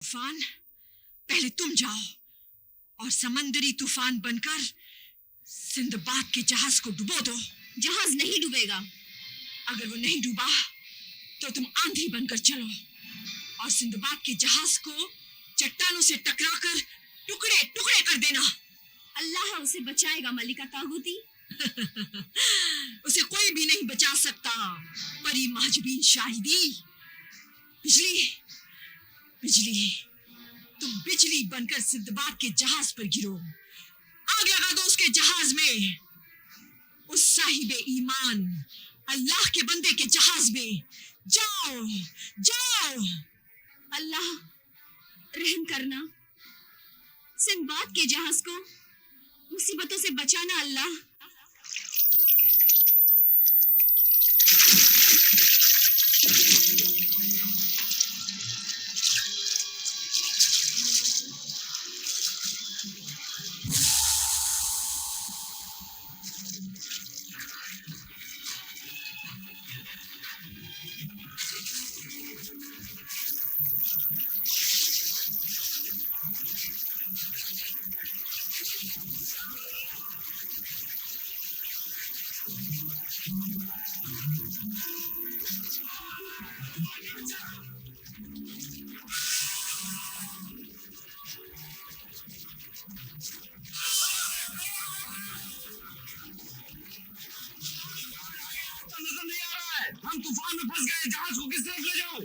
तूफान, पहले तुम जाओ और समंदरी तूफान बनकर सिंदबाद के जहाज को डुबो दो। जहाज नहीं डूबेगा। अगर वो नहीं डूबा तो तुम आंधी बनकर चलो और सिंदबाद के जहाज को चट्टानों से टकराकर टुकड़े टुकड़े कर देना। अल्लाह उसे बचाएगा मलिका तागुती। उसे कोई भी नहीं बचा सकता। परी महजबीन शाहिदी। बिजली, बिजली, तुम बिजली बनकर सिंदबाद के जहाज पर गिरो। आग लगा दो उसके जहाज में। उस साहिबे ईमान अल्लाह के बंदे के जहाज में जाओ, जाओ। अल्लाह रहम करना, सिंदबाद के जहाज को मुसीबतों से बचाना अल्लाह। हम तूफान में फंस गए। जहाज को किस तरफ ले जाऊं?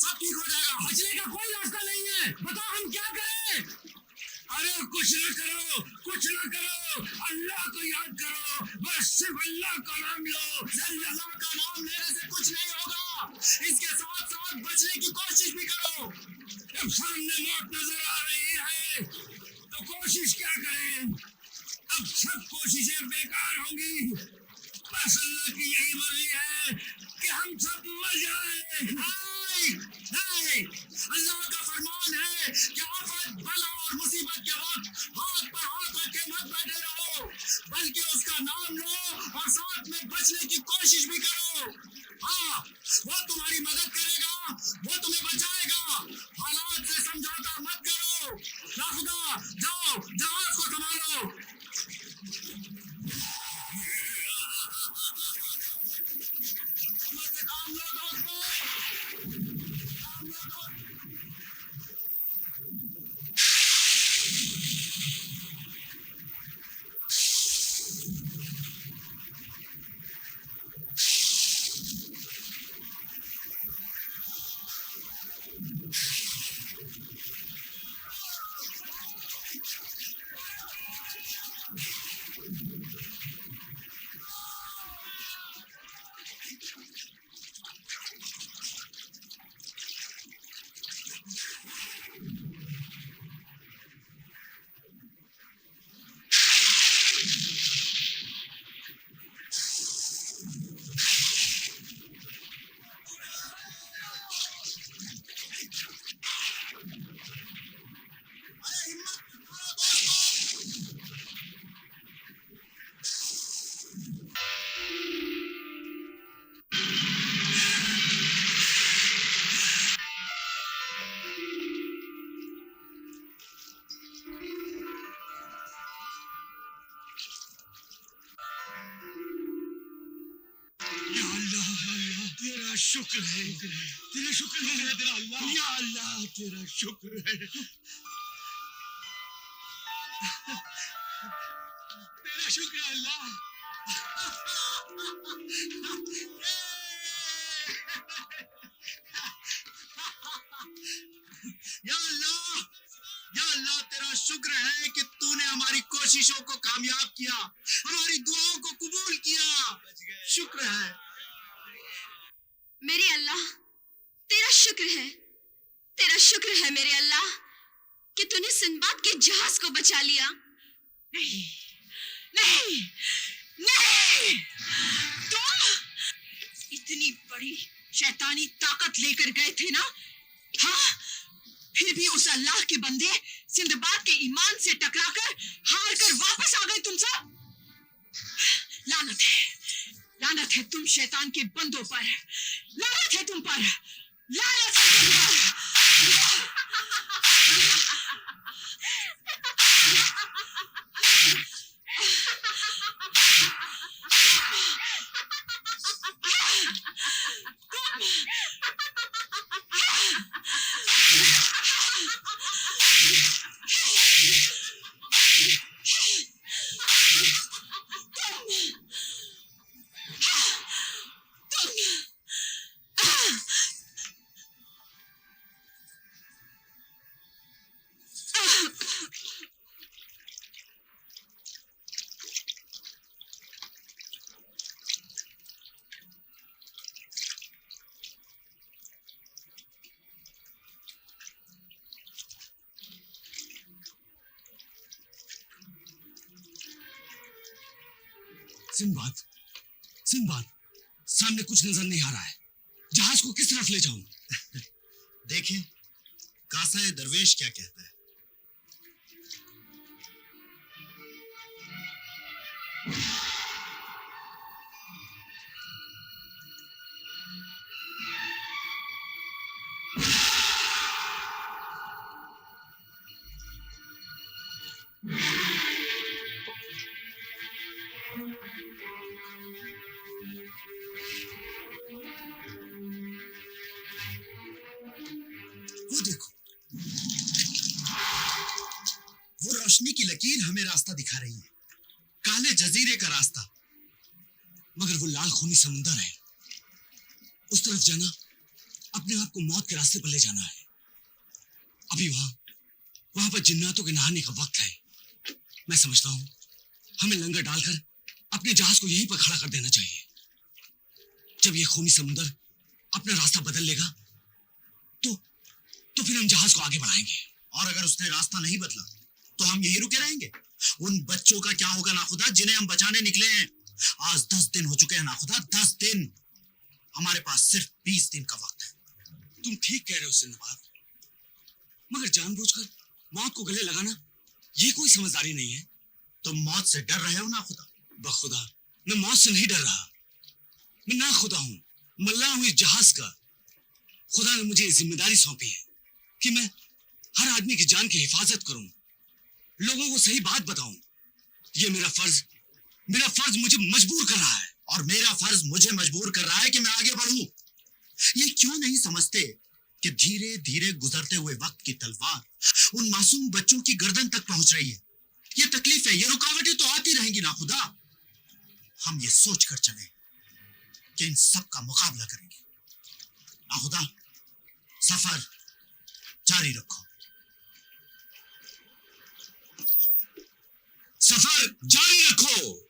सब ठीक हो जाएगा। बचने का कोई रास्ता नहीं है। बताओ हम क्या करें? अरे कुछ ना करो, कुछ ना करो। अल्लाह को याद करो। बस सिर्फ अल्लाह का नाम लो। सिर्फ अल्लाह का नाम लेने से कुछ नहीं होगा। इसके साथ साथ बचने की कोशिश भी करो। जब सामने मौत नजर आ रही है तो कोशिश क्या करें? अब सब कोशिशें बेकार होंगी। बस अल्लाह की यही मर्जी है कि हम सब मर जाएं। अल्लाह का फरमान है कि आफत, बला और मुसीबत के वक्त हाथ पर हाथ रखे मत बैठे रहो, बल्कि उसका नाम लो और साथ में बचने की कोशिश भी करो। हाँ, वो तुम्हारी मदद करेगा, वो तुम्हें बचाएगा। हालात से समझौता मत करो। खुदा, जाओ जहाज को संभालो। काम लो दोस्तों, काम लो दोस्तों। तेरा शुक्र है, तेरा शुक्र है तेरा अल्लाह। या अल्लाह तेरा शुक्र है, तेरा शुक्र है अल्लाह। या अल्लाह, या अल्लाह तेरा शुक्र है कि तूने हमारी कोशिशों को कामयाब किया, हमारी दुआओं को कबूल किया। शुक्र है मेरे अल्लाह, तेरा शुक्र है, तेरा शुक्र है मेरे अल्लाह कि तूने सिंदबाद के जहाज को बचा लिया। नहीं, नहीं, नहीं, तुम इतनी बड़ी शैतानी ताकत लेकर गए थे ना? हाँ, फिर भी उस अल्लाह के बंदे सिंदबाद के ईमान से टकराकर हार कर वापस आ गए तुम सब। लानत है, लानत है तुम शैतान के बंदों पर। लानत है तुम पर, लानत है तुम पर। सिंबाद, सिंबाद, सामने कुछ नजर नहीं आ रहा है। जहाज को किस तरफ ले जाऊं? देखें कासा दरवेश क्या कहता है। वो देखो, वो रोशनी की लकीर हमें रास्ता दिखा रही है, काले जजीरे का रास्ता। मगर वो लाल खूनी समुंदर है, उस तरफ जाना अपने आप को मौत के रास्ते पर ले जाना है। अभी वहां पर जिन्नातों के नहाने का वक्त है। मैं समझता हूं हमें लंगर डालकर अपने जहाज को यहीं पर खड़ा कर देना चाहिए। जब ये खूनी समुंदर अपना रास्ता बदल लेगा तो फिर हम जहाज को आगे बढ़ाएंगे। और अगर उसने रास्ता नहीं बदला तो हम यहीं रुके रहेंगे। उन बच्चों का क्या होगा नाखुदा, जिन्हें हम बचाने निकले हैं। आज 10 दिन हो चुके हैं नाखुदा, 10 दिन। हमारे पास सिर्फ 20 दिन का वक्त है। तुम ठीक कह रहे हो सिंदबाद, मगर जानबूझकर मौत को गले लगाना ये कोई समझदारी नहीं है। तुम मौत से डर रहे हो नाखुदा? बखुदा मैं मौत से नहीं डर रहा। मैं ना खुदा हूं, मल्लाह हूं इस जहाज का। खुदा ने मुझे जिम्मेदारी सौंपी है कि मैं हर आदमी की जान की हिफाजत करूं, लोगों को सही बात बताऊं। ये मेरा फर्ज मुझे मजबूर कर रहा है। और मेरा फर्ज मुझे मजबूर कर रहा है कि मैं आगे बढ़ूं। ये क्यों नहीं समझते कि धीरे धीरे गुजरते हुए वक्त की तलवार उन मासूम बच्चों की गर्दन तक पहुंच रही है। ये तकलीफें, ये रुकावटें तो आती रहेंगी नाखुदा। हम ये सोच कर चले कि इन सब का मुकाबला करेंगे। नाखुदा, सफर जारी रखो। सफर जारी रखो।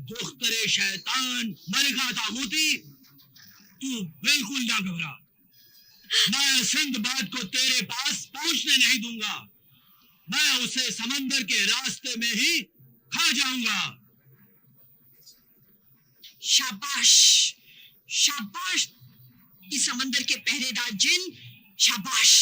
दुख्तरे शैतान मलिका तागूती, तू बिल्कुल ना घबरा। मैं सिंदबाद को तेरे पास पहुंचने नहीं दूंगा। मैं उसे समंदर के रास्ते में ही खा जाऊंगा। शाबाश, शाबाश इस समंदर के पहरेदार जिन, शाबाश।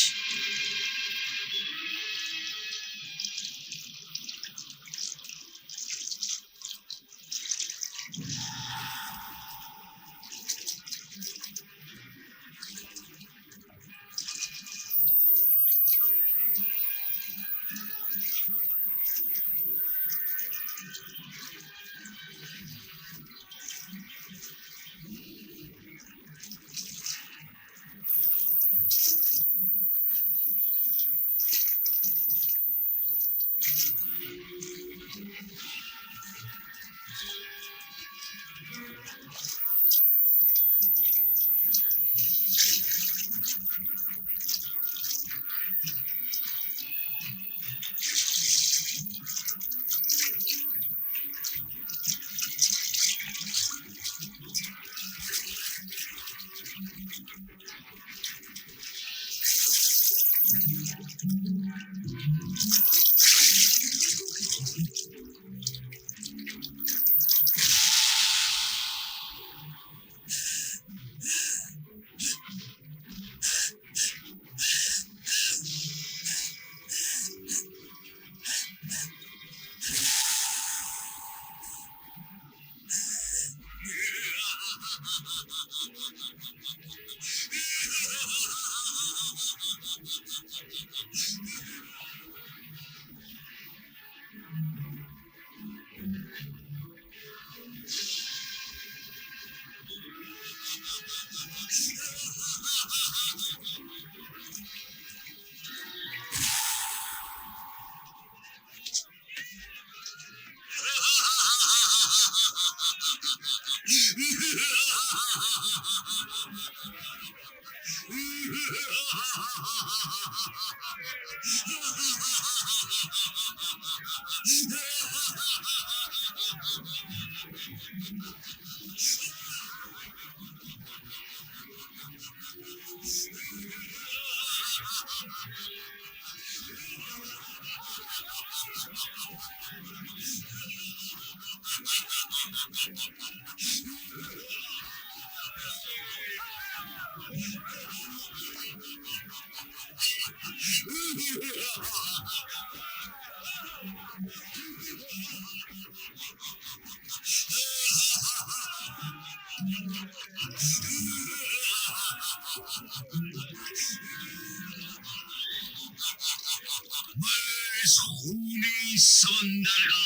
मैं इस खूनी समंदर का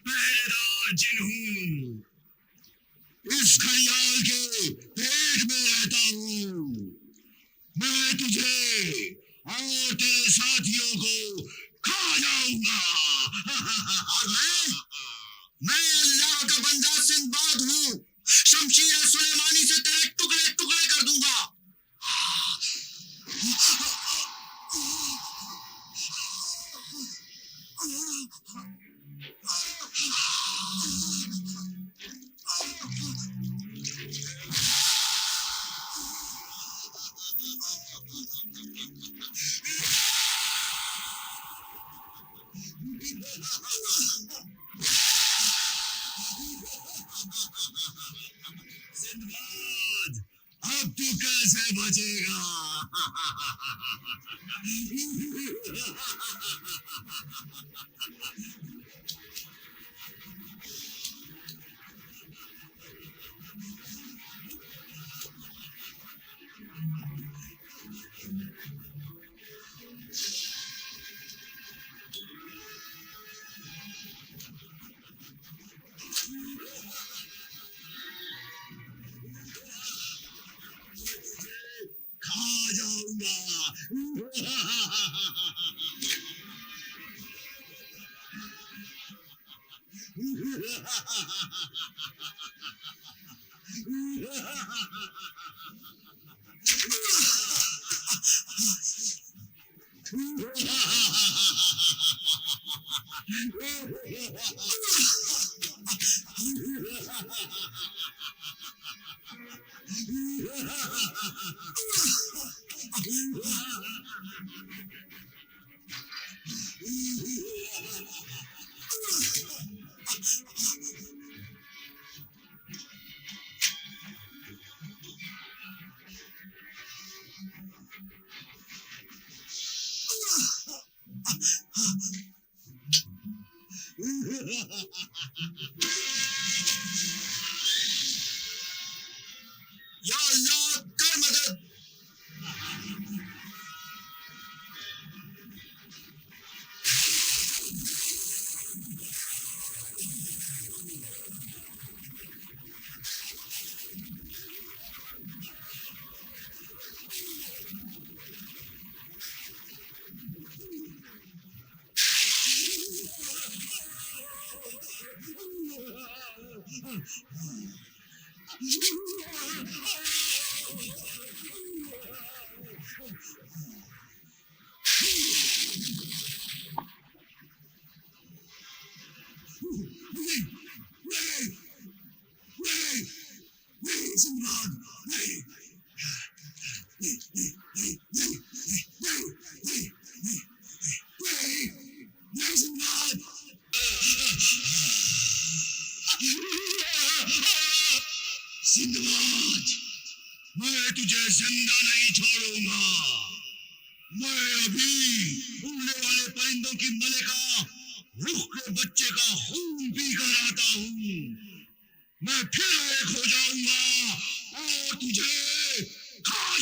पहरेदार जिन हूँ। इस घड़ियाल के पेट में रहता हूँ। मैं तुझे और तेरे साथियों को खा जाऊंगा। और मैं अल्लाह का बंदा सिंदबाद हूँ। शमशीर सुलेमानी से तेरे टुकड़े टुकड़े कर दूंगा। सिंदबाद, अब तू कैसे बचेगा? खा जाऊंगा। या अल्लाह कर मदद। नहीं सिंदबाद, नहीं। नहीं सिंदबाद। सिंदबाद, मैं तुझे जिंदा नहीं छोड़ूंगा। मैं अभी उड़ने वाले परिंदों की मलिका रुख के बच्चे का खून पीकर आता हूँ। मैं फिर एक हो जाऊंगा और तुझे खा